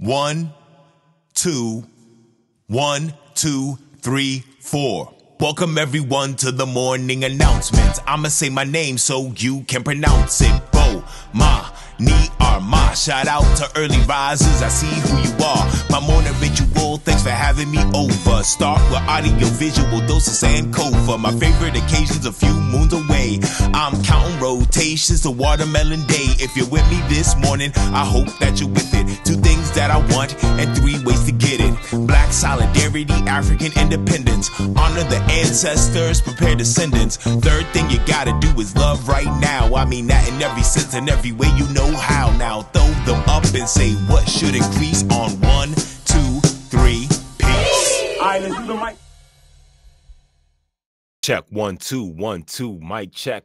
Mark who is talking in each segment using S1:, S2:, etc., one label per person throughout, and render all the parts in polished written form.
S1: 1, 2, 1, 2, 3, 4. Welcome everyone to the morning announcements. I'ma say my name so you can pronounce it. Bomani Armah. Shout out to early risers, I see who you are. My morning ritual, thanks for having me over. Start with audiovisual, dose of Sankofa. My favorite occasion's a few moons away. I'm counting rotations to watermelon day. If you're with me this morning, I hope that you're with it. 2 things that I want and 3 ways to get it. Black solidarity, African independence. Honor the ancestors, prepare descendants. 3rd thing you gotta do is love right now. I mean that in every sense and every way you know how. Now throw them up and say what should increase on 1, 2, 3, peace.
S2: Alright, let's do the mic.
S3: Check 1 2 1 2. Mic check.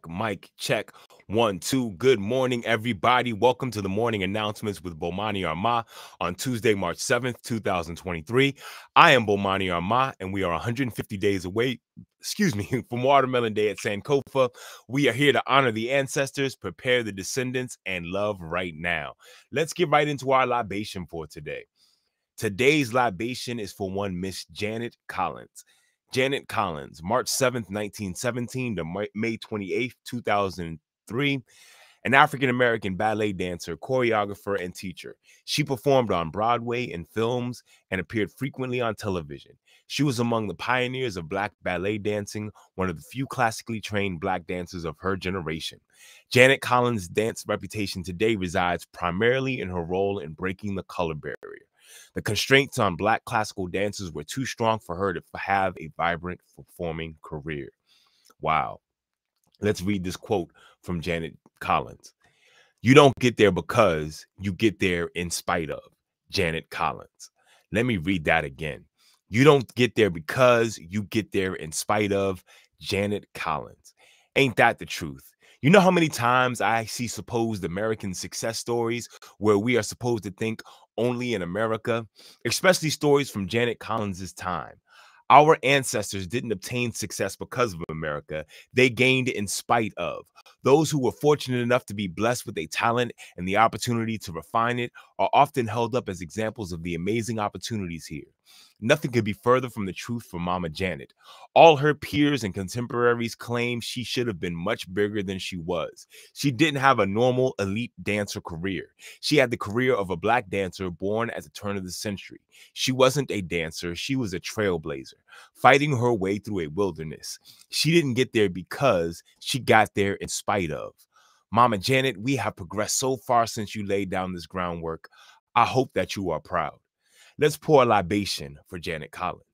S3: 1 2. Good morning, everybody. Welcome to the morning announcements with Bomani Armah on Tuesday, March 7th, 2023. I am Bomani Armah, and we are 150 days away, from Watermelon Day at Sankofa. We are here to honor the ancestors, prepare the descendants, and love right now. Let's get right into our libation for today. Today's libation is for one Miss Janet Collins. Janet Collins, March 7th, 1917 to May 28th, 2003, an African-American ballet dancer, choreographer, and teacher. She performed on Broadway and films and appeared frequently on television. She was among the pioneers of Black ballet dancing, one of the few classically trained Black dancers of her generation. Janet Collins' dance reputation today resides primarily in her role in breaking the color barrier. The constraints on Black classical dancers were too strong for her to have a vibrant performing career. Wow. Let's read this quote from Janet Collins. You don't get there because you get there in spite of. Janet Collins. Let me read that again. You don't get there because you get there in spite of. Janet Collins. Ain't that the truth? You know how many times I see supposed American success stories where we are supposed to think only in America, especially stories from Janet Collins' time. Our ancestors didn't obtain success because of America. They gained it in spite of. Those who were fortunate enough to be blessed with a talent and the opportunity to refine it are often held up as examples of the amazing opportunities here. Nothing could be further from the truth for Mama Janet. All her peers and contemporaries claim she should have been much bigger than she was. She didn't have a normal elite dancer career. She had the career of a Black dancer born at the turn of the century. She wasn't a dancer. She was a trailblazer, fighting her way through a wilderness. She didn't get there because she got there in spite of. Mama Janet, we have progressed so far since you laid down this groundwork. I hope that you are proud. Let's pour a libation for Janet Collins.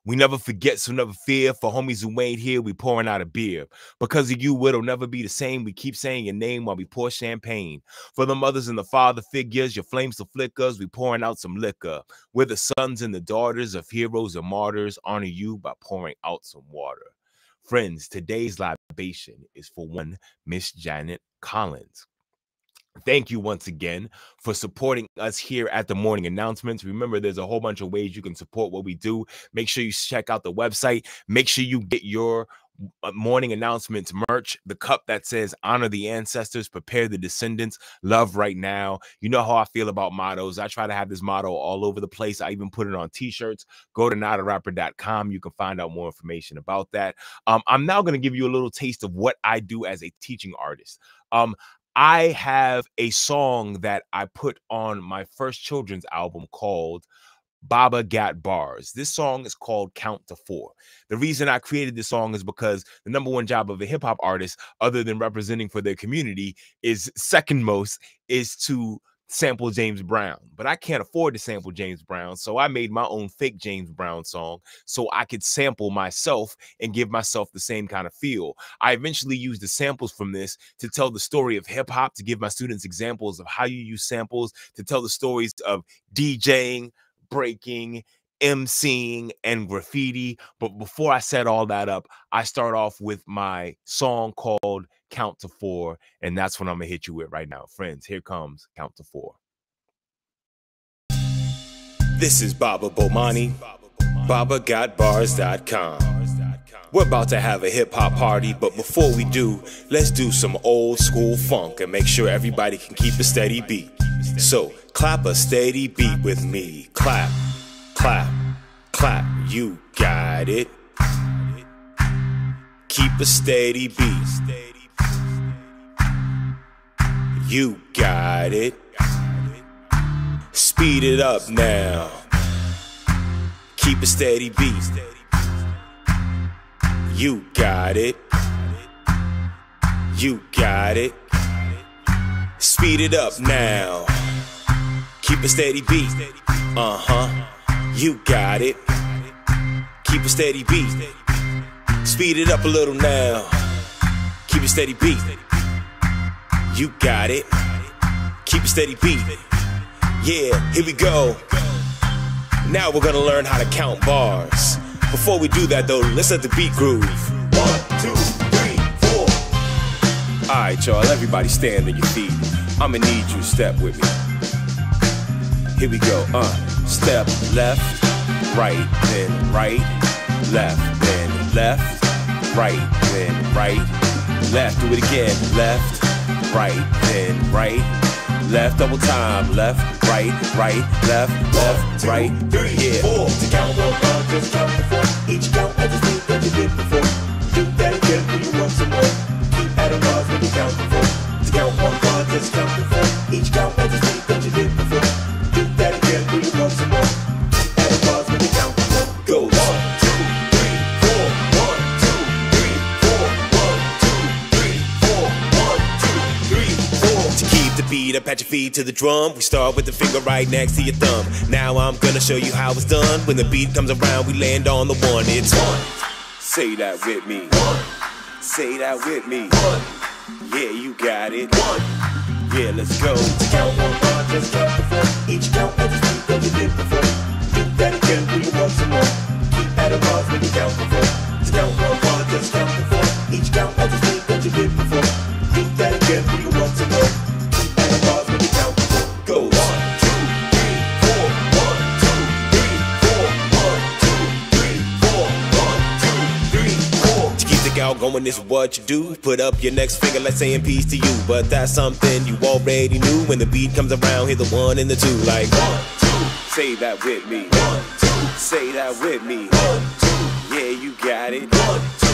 S3: We never forget, so never fear. For homies who ain't here, we pouring out a beer. Because of you, it'll never be the same. We keep saying your name while we pour champagne. For the mothers and the father figures, your flames to flickers, we pouring out some liquor. We're the sons and the daughters of heroes and martyrs. Honor you by pouring out some water. Friends, today's libation is for one Miss Janet Collins. Thank you once again for supporting us here at the morning announcements. Remember, there's a whole bunch of ways you can support what we do. Make sure you check out the website. Make sure you get your morning announcements merch, the cup that says honor the ancestors, prepare the descendants, love right now. You know how I feel about mottos. I try to have this motto all over the place. I even put it on t-shirts. Go to notarapper.com. You can find out more information about that. I'm now going to give you a little taste of what I do as a teaching artist. I have a song that I put on my first children's album called Baba Got Bars. This song is called Count to 4. The reason I created this song is because the #1 job of a hip-hop artist, other than representing for their community, is second most is to sample James Brown. But I can't afford to sample James Brown, so I made my own fake James Brown song so I could sample myself and give myself the same kind of feel. I eventually used the samples from this to tell the story of hip-hop, to give my students examples of how you use samples, to tell the stories of DJing, breaking, MCing, and graffiti. But before I set all that up, I start off with my song called Count to 4, and that's what I'm gonna hit you with right now. Friends, here comes Count to 4. This is Baba Bomani, BabaGotBars.com. We're about to have a hip-hop party, but before we do, let's do some old school funk and make sure everybody can keep a steady beat. So clap a steady beat with me. Clap, clap, clap, you got it. Keep a steady beat. You got it. Speed it up now. Keep a steady beat. You got it. You got it. Speed it up now. Keep a steady beat. You got it. Keep a steady beat. Speed it up a little now. Keep a steady beat. You got it. Keep a steady beat. Yeah, here we go. Now we're gonna learn how to count bars. Before we do that though, let's let the beat groove. 1, 2, 3, 4. Alright y'all, everybody stand on your feet. I'ma need you to step with me. Here we go, step left, right, then right, left, then left, right, then right, left, do it again, left, right, then right, left, double time, left, right, left, right, 3, yeah. 4.
S2: To count 1, 1, just count to 4. Each count at the speed that you did before. Do that again when you want some more. Keep adding bars when you count to 4. To count 1, 1, just count to 4. Each count at the speed that you did before. Do that again when you want some more. Keep adding bars when you count to 4. Go 1, 2, 3, 4. 1, 2, 3, 4. 1, 2, 3, 4. 1, 2, 3, 4.
S3: To keep the beat up at your feet to the drum, we start with the finger right next to your thumb. Now I'm gonna show you how it's done. When the beat comes around, we land on the 1. It's 1. Say that with me. 1. Say that with me. 1. Yeah, you got it. 1. Yeah, let's go.
S2: To count 1, 1, just count to 4. Each count at the speed that you did before. Do that again when you want some more. Keep adding bars when you count to 4. To count 1, 1, just count to 4. Each count at the speed that you did before. Do that again when you want some more. Keep adding bars when you count to 4. Go 1, 2, 3, 4. 1, 2, 3, 4. 1, 2, 3, 4. 1, 2, 3, 4.
S3: To keep the gal going, this is what you do. Put up your next finger, let's say in peace to you. But that's something you already knew. When the beat comes around, hit the 1 and the 2. Like 1, 2. Say that with me. 1, 2. Say that with me. 1, 2. Yeah, you got it. 1, 2.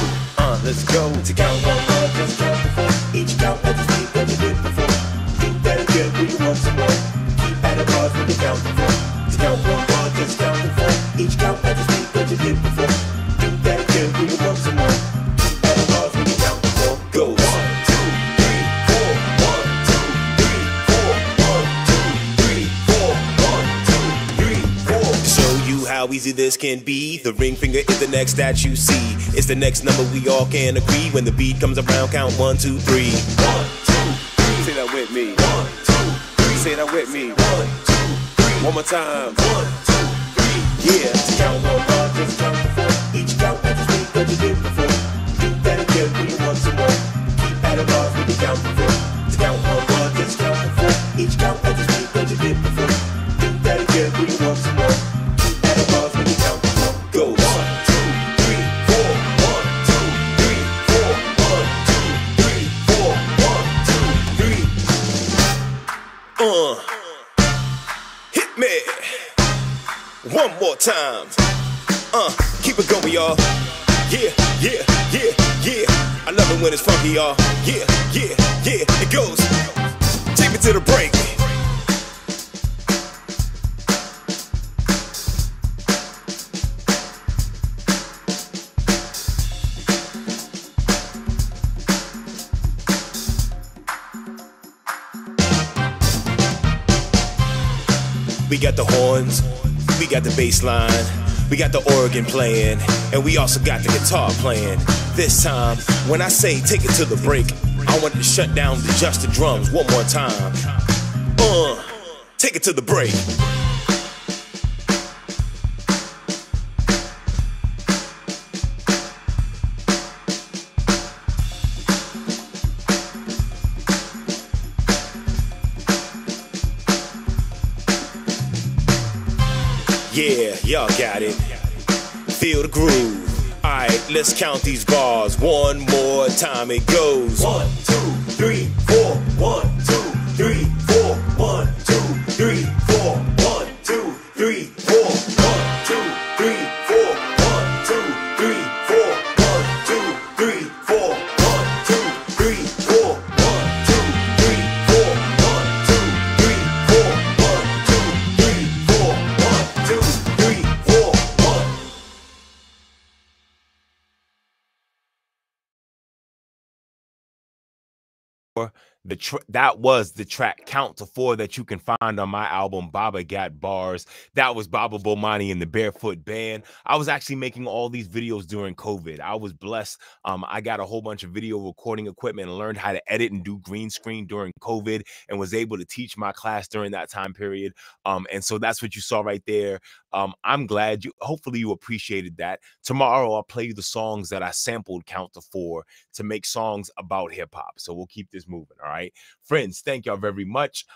S3: Let's go.
S2: To count 1, 1, just count to 4. Each count at the speed that you did before. Do that again when you want some more. Keep adding bars when you count to 4. To count 1, 1, just count to 4. Each count at the speed that you did before. Do that again when you want some more. Keep adding bars when you count to 4. Go 1, 2, 3, 4. 1, 2, 3, 4. 1, 2, 3, 4. 1, 2, 3, 4.
S3: To show you how easy this can be, the ring finger is the next that you see. It's the next number we all can agree. When the beat comes around, count 1, 2, 3. 1, 2, 3. Say that with me. 1, 2, 3. Say that with me. 1, 2, 3. One more time. 1, 2, 3. Yeah.
S2: To count 1, 1, just count to 4. Each count at the speed that you did before. Do that again when you want some more. Keep adding bars when you count to 4. To count 1, 1, just count to 4. Each count at the speed that you did before. Do that again when you want some more. Keep adding bars when you count to 4. Go 1, 2, 3, 4. 1, 2, 3, 4. 1, 2, 3, 4. 1, 2, 3, 4. 1, 2, 3. Hit me. One more time. Keep it going, y'all. Yeah, yeah, yeah, yeah. I love it when it's funky, y'all. Yeah, yeah, yeah. It goes. Take me to the break. We got the horns, we got the bass line, we got the organ playing, and we also got the guitar playing. This time, when I say take it to the break, I want to shut down just the drums one more time. Take it to the break. Yeah, y'all got it. Feel the groove. Alright, let's count these bars one more time. It goes 1, 2, 3, 4. 1, 2, 3, 4. 1, 2,
S3: that was the track Count to 4 that you can find on my album Baba Got Bars. That was Baba Bomani and the Barefoot Band. I was actually making all these videos during COVID. I was blessed. I got a whole bunch of video recording equipment and learned how to edit and do green screen during COVID, and was able to teach my class during that time period. And so that's what you saw right there. I'm glad hopefully you appreciated that. Tomorrow I'll play you the songs that I sampled Count to 4 to make songs about hip hop. So we'll keep this moving. All right, friends, thank y'all very much.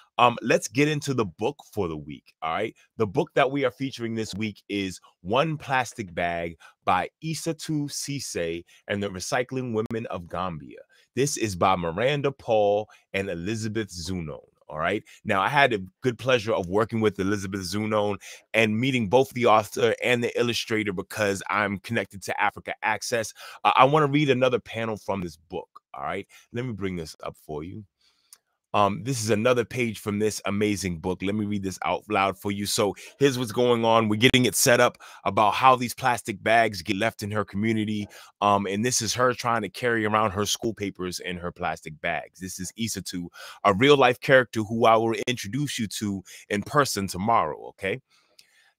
S3: Let's get into the book for the week. All right, the book that we are featuring this week is One Plastic Bag by Eiizabeth Ceesay and the Recycling Women of Gambia. This is by Miranda Paul and Eiizabeth Zunon. All right. Now, I had the good pleasure of working with Eiizabeth Zunon and meeting both the author and the illustrator because I'm connected to Africa Access. I want to read another panel from this book. All right. Let me bring this up for you. This is another page from this amazing book. Let me read this out loud for you. So here's what's going on. We're getting it set up about how these plastic bags get left in her community. And this is her trying to carry around her school papers in her plastic bags. This is Eiizabeth, a real life character who I will introduce you to in person tomorrow. Okay.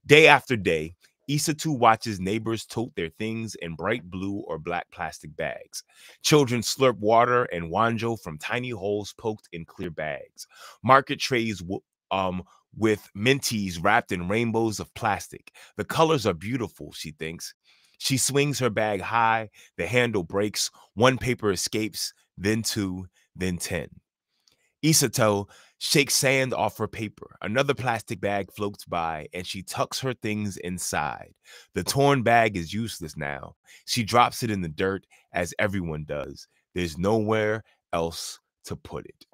S3: Day after day, Eiizabeth watches neighbors tote their things in bright blue or black plastic bags. Children slurp water and wanjo from tiny holes poked in clear bags. Market trays with minties wrapped in rainbows of plastic. The colors are beautiful, she thinks. She swings her bag high. The handle breaks. One paper escapes, then 2, then 10. Eiizabeth shakes sand off her paper. Another plastic bag floats by, and she tucks her things inside. The torn bag is useless now. She drops it in the dirt, as everyone does. There's nowhere else to put it.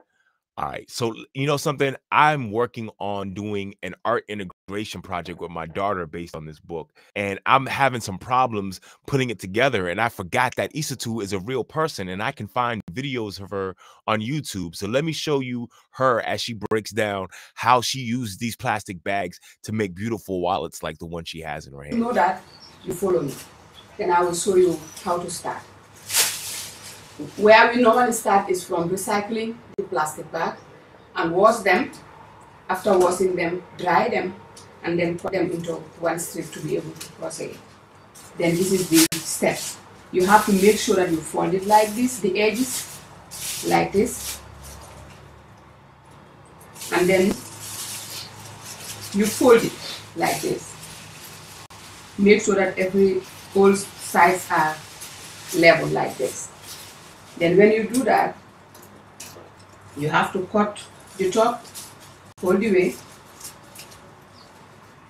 S3: All right. So, you know something? I'm working on doing an art integration project with my daughter based on this book, and I'm having some problems putting it together. And I forgot that Eiizabeth is a real person, and I can find videos of her on YouTube. So let me show you her as she breaks down how she used these plastic bags to make beautiful wallets like the one she has in her hand.
S4: You know that, you follow me. Then I will show you how to start. Where we normally start is from recycling the plastic bag and wash them. After washing them, dry them, and then put them into one strip to be able to cross-it. Then this is the steps. You have to make sure that you fold it like this, the edges, like this. And then you fold it like this. Make sure that all sides are level like this. Then when you do that, you have to cut the top, fold the way,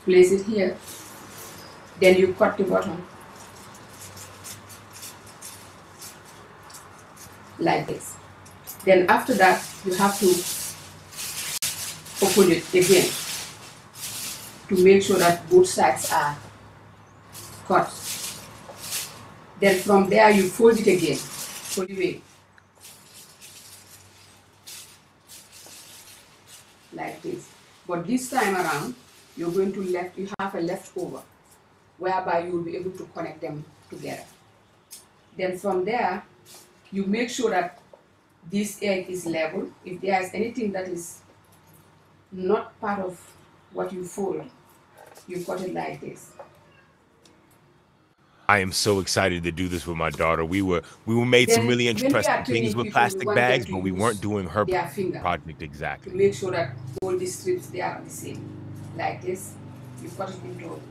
S4: place it here, then you cut the bottom like this. Then after that, you have to open it again to make sure that both sides are cut. Then from there, you fold it again. Fold it away. Like this. But this time around, you're going to you have a leftover, whereby you will be able to connect them together. Then from there, you make sure that this edge is level. If there is anything that is not part of what you fold, you cut it like this.
S3: I am so excited to do this with my daughter. We made some really interesting things with plastic bags, but we weren't doing her project exactly.
S4: To make sure that all the strips, they are the same. Like this, you cut it into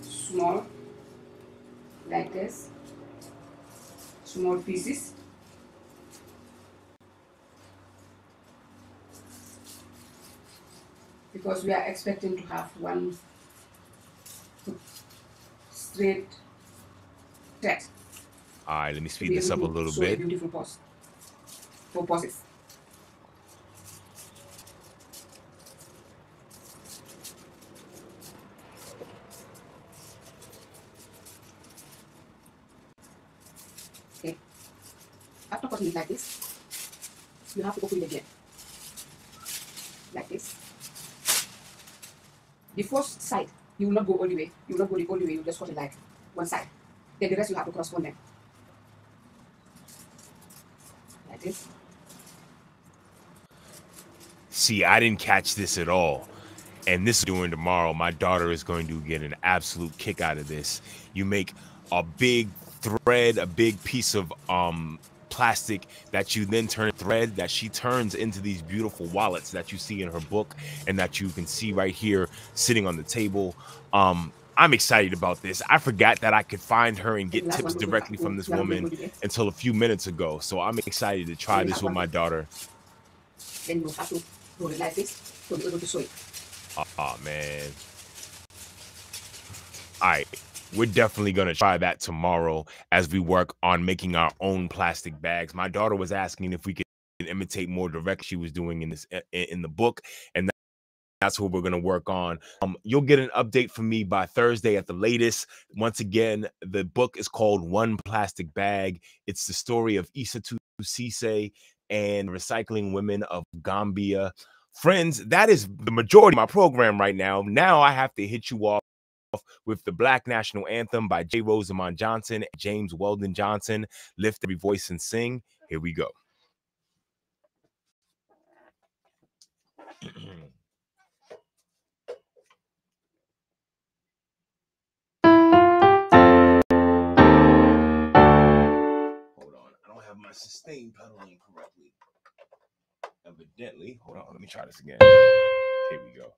S4: small, like this, small pieces. Because we are expecting to have one straight text.
S3: All right, let me speed this up a little bit.
S4: Beautiful pose. 4 poses. Okay. After cutting it like this, you have to open it again. Like this. The first side, you will not go all the way. You will not go all the way. You just cut it like one side. Then the rest you have to cross on them. Like this.
S3: See, I didn't catch this at all. And this is doing tomorrow. My daughter is going to get an absolute kick out of this. You make a big thread, a big piece of plastic that you then turn thread that she turns into these beautiful wallets that you see in her book and that you can see right here sitting on the table. I'm excited about this. I forgot that I could find her and get tips directly from this woman until a few minutes ago. So I'm excited to try this with my daughter.
S4: Then you have to roll it like this to be able to sew it.
S3: Oh, man. All right. We're definitely going to try that tomorrow as we work on making our own plastic bags. My daughter was asking if we could imitate more direct she was doing in the book, and that's what we're going to work on. You'll get an update from me by Thursday at the latest. Once again, the book is called One Plastic Bag. It's the story of Eiizabeth Cisse and recycling women of Gambia. Friends, that is the majority of my program right now. Now I have to hit you off with the Black National Anthem by J. Rosamond Johnson and James Weldon Johnson. Lift every voice and sing. Here we go. Hold on, I don't have my sustain pedal in correctly. Evidently, hold on, let me try this again. Here we go.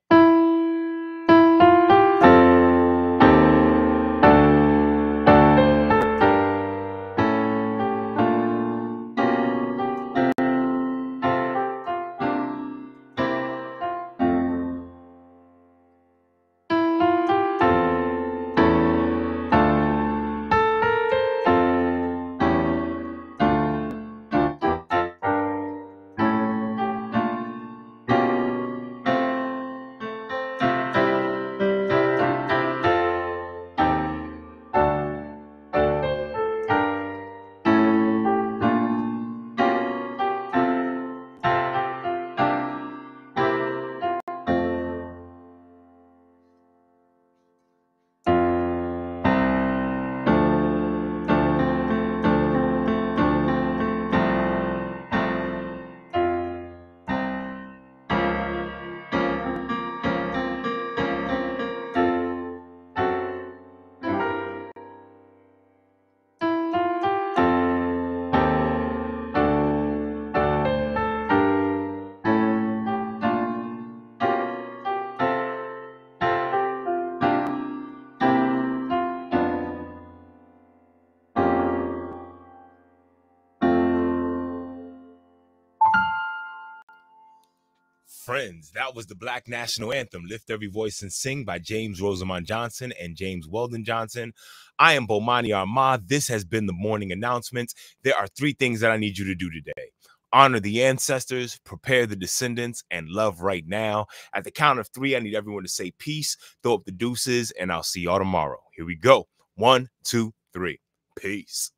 S3: Friends, that was the Black National Anthem, Lift Every Voice and Sing by James Rosamond Johnson and James Weldon Johnson. I am Bomani Armah. This has been the morning announcements. There are 3 things that I need you to do today. Honor the ancestors, prepare the descendants, and love right now. At the count of 3, I need everyone to say peace, throw up the deuces, and I'll see y'all tomorrow. Here we go. 1, 2, 3. Peace.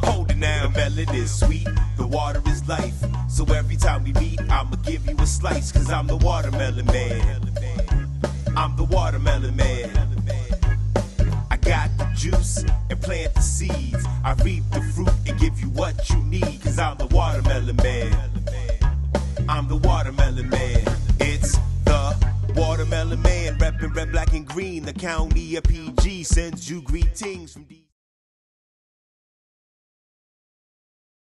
S1: Hold it now, melon is sweet, the water is life. So every time we meet, I'ma give you a slice, cause I'm the watermelon man. I'm the watermelon man. I got the juice and plant the seeds. I reap the fruit and give you what you need, cause I'm the watermelon man. I'm the watermelon man. It's the watermelon man, reppin' red, black, and green. The county of PG sends you greetings from D.